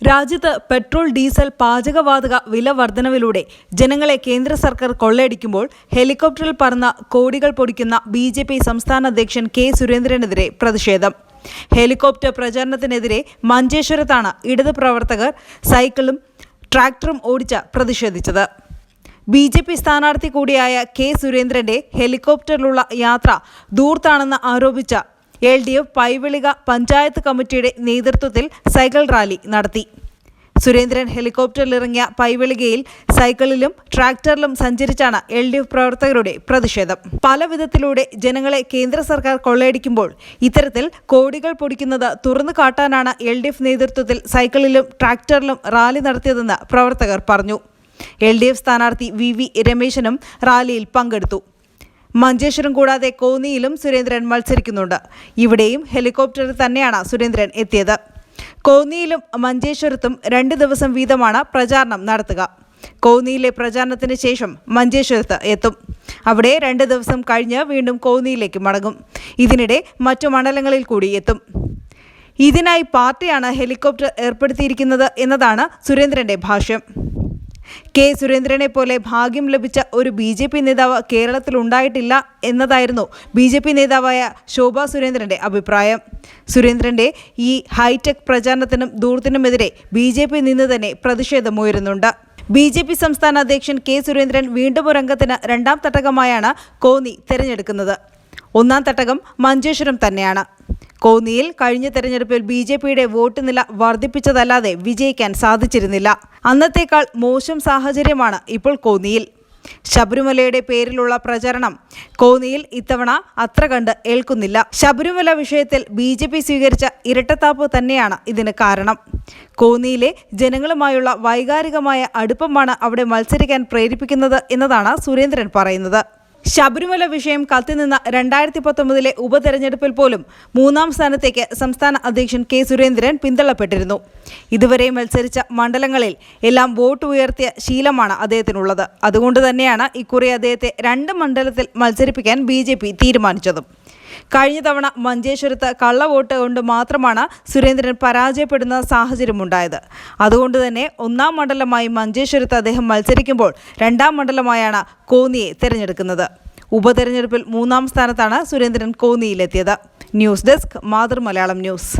രാജ്യത്ത് petrol, diesel, പാചകവാതക വില വർധനവിലൂടെ ജനങ്ങളെ കേന്ദ്ര സർക്കാർ കൊള്ളയടിക്കുമ്പോൾ ഹെലികോപ്റ്ററിൽ പറന്ന കോടികൾ പൊടിക്കുന്ന ബി.ജെ.പി. സംസ്ഥാന അധ്യക്ഷൻ കെ.സുരേന്ദ്രനെതിരെ പ്രതിഷേധം. ഹെലികോപ്റ്റർ പ്രചാരണത്തിനെതിരെ മഞ്ചേശ്വരത്താണ് ഇടത് പ്രവർത്തകർ സൈക്കിളും ട്രാക്ടറും ഓടിച്ച് പ്രതിഷേധിച്ചത്. ബി.ജെ.പി. സ്ഥാനാർത്ഥി കൂടിയായ കെ.സുരേന്ദ്രന്റെ ഹെലികോപ്റ്ററിലുള്ള യാത്ര ധൂർത്താണെന്ന് ആരോപിച്ച LDF പൈവിളിക പഞ്ചായത്ത് കമ്മിറ്റിയുടെ നേതൃത്വത്തിൽ സൈക്കിൾ റാലി നടത്തി. സുരേന്ദ്രൻ ഹെലികോപ്റ്ററിലിറങ്ങിയ പൈവിളികയിൽ സൈക്കിളിലും ട്രാക്ടറിലും സഞ്ചരിച്ചാണ് LDF പ്രവർത്തകരുടെ പ്രതിഷേധം. പല വിധത്തിലൂടെ ജനങ്ങളെ കേന്ദ്ര സർക്കാർ കൊള്ളയടിക്കുമ്പോൾ ഇത്തരത്തിൽ കോടികൾ പൊടിക്കുന്നത് തുറന്നു കാട്ടാനാണ് LDF നേതൃത്വത്തിൽ സൈക്കിളിലും ട്രാക്ടറിലും റാലി നടത്തിയതെന്ന് പ്രവർത്തകർ പറഞ്ഞു. LDF സ്ഥാനാർത്ഥി VV രമേശനും റാലിയിൽ പങ്കെടുത്തു. മഞ്ചേശ്വരം കൂടാതെ കോന്നിയിലും സുരേന്ദ്രൻ മത്സരിക്കുന്നുണ്ട്. ഇവിടെയും ഹെലികോപ്റ്ററിൽ തന്നെയാണ് സുരേന്ദ്രൻ എത്തിയത്. കോന്നിയിലും മഞ്ചേശ്വരത്തും 2 ദിവസം വീതമാണ് പ്രചാരണം നടത്തുക. കോന്നിയിലെ പ്രചാരണത്തിന് ശേഷം മഞ്ചേശ്വരത്ത് എത്തും. അവിടെ 2 ദിവസം കഴിഞ്ഞ് വീണ്ടും കോന്നിയിലേക്ക് മടങ്ങും. ഇതിനിടെ മറ്റു മണ്ഡലങ്ങളിൽ കൂടി എത്തും. ഇതിനായി പാർട്ടിയാണ് ഹെലികോപ്റ്റർ ഏർപ്പെടുത്തിയിരിക്കുന്നത് എന്നതാണ് സുരേന്ദ്രന്റെ ഭാഷ്യം. കെ.സുരേന്ദ്രനെ പോലെ ഭാഗ്യം ലഭിച്ച ഒരു ബി.ജെ.പി. നേതാവ് കേരളത്തിലുണ്ടായിട്ടില്ല എന്നതായിരുന്നു ബി.ജെ.പി. നേതാവായ ശോഭാ സുരേന്ദ്രന്റെ അഭിപ്രായം. സുരേന്ദ്രന്റെ ഈ ഹൈടെക് പ്രചാരണത്തിനും ധൂർത്തിനുമെതിരെ ബി.ജെ.പി. നിന്ന് തന്നെ പ്രതിഷേധമുയരുന്നുണ്ട്. ബി.ജെ.പി. സംസ്ഥാന അധ്യക്ഷൻ കെ.സുരേന്ദ്രൻ വീണ്ടും രംഗത്തിന് 2ാം തട്ടകമായാണ് കോന്നി തെരഞ്ഞെടുക്കുന്നത്. 1ാം തട്ടകം മഞ്ചേശ്വരം തന്നെയാണ്. കോന്നിയിൽ കഴിഞ്ഞ തെരഞ്ഞെടുപ്പിൽ ബി.ജെ.പിയുടെ വോട്ട് നില വർദ്ധിപ്പിച്ചതല്ലാതെ വിജയിക്കാൻ സാധിച്ചിരുന്നില്ല. അന്നത്തേക്കാൾ മോശം സാഹചര്യമാണ് ഇപ്പോൾ കോന്നിയിൽ. ശബരിമലയുടെ പേരിലുള്ള പ്രചരണം കോന്നിയിൽ ഇത്തവണ അത്ര കണ്ട് ഏൽക്കുന്നില്ല. ശബരിമല വിഷയത്തിൽ ബി.ജെ.പി. സ്വീകരിച്ച ഇരട്ടത്താപ്പ് തന്നെയാണ് ഇതിന് കാരണം. കോന്നിയിലെ ജനങ്ങളുമായുള്ള വൈകാരികമായ അടുപ്പമാണ് അവിടെ മത്സരിക്കാൻ പ്രേരിപ്പിക്കുന്നത് എന്നതാണ് സുരേന്ദ്രൻ പറയുന്നത്. ശബരിമല വിഷയം കത്തിനിന്ന 2019 ഉപതെരഞ്ഞെടുപ്പിൽ പോലും 3ാം സ്ഥാനത്തേക്ക് സംസ്ഥാന അധ്യക്ഷൻ കെ.സുരേന്ദ്രൻ പിന്തള്ളപ്പെട്ടിരുന്നു. ഇതുവരെ മത്സരിച്ച മണ്ഡലങ്ങളിൽ എല്ലാം വോട്ട് ഉയർത്തിയ ശീലമാണ് അദ്ദേഹത്തിനുള്ളത്. അതുകൊണ്ട് തന്നെയാണ് ഇക്കുറി അദ്ദേഹത്തെ 2 മണ്ഡലത്തിൽ മത്സരിപ്പിക്കാൻ ബി.ജെ.പി. തീരുമാനിച്ചതും. കഴിഞ്ഞ തവണ മഞ്ചേശ്വരത്ത് കള്ളവോട്ട് കൊണ്ട് മാത്രമാണ് സുരേന്ദ്രൻ പരാജയപ്പെടുന്ന സാഹചര്യമുണ്ടായത്. അതുകൊണ്ട് തന്നെ 1ാം മണ്ഡലമായി മഞ്ചേശ്വരത്ത് അദ്ദേഹം മത്സരിക്കുമ്പോൾ 2ാം മണ്ഡലമായാണ് കോന്നിയെ തിരഞ്ഞെടുക്കുന്നത്. ഉപതെരഞ്ഞെടുപ്പിൽ 3ാം സ്ഥാനത്താണ് സുരേന്ദ്രൻ കോന്നിയിലെത്തിയത്. News desk Mathrumalayalam news.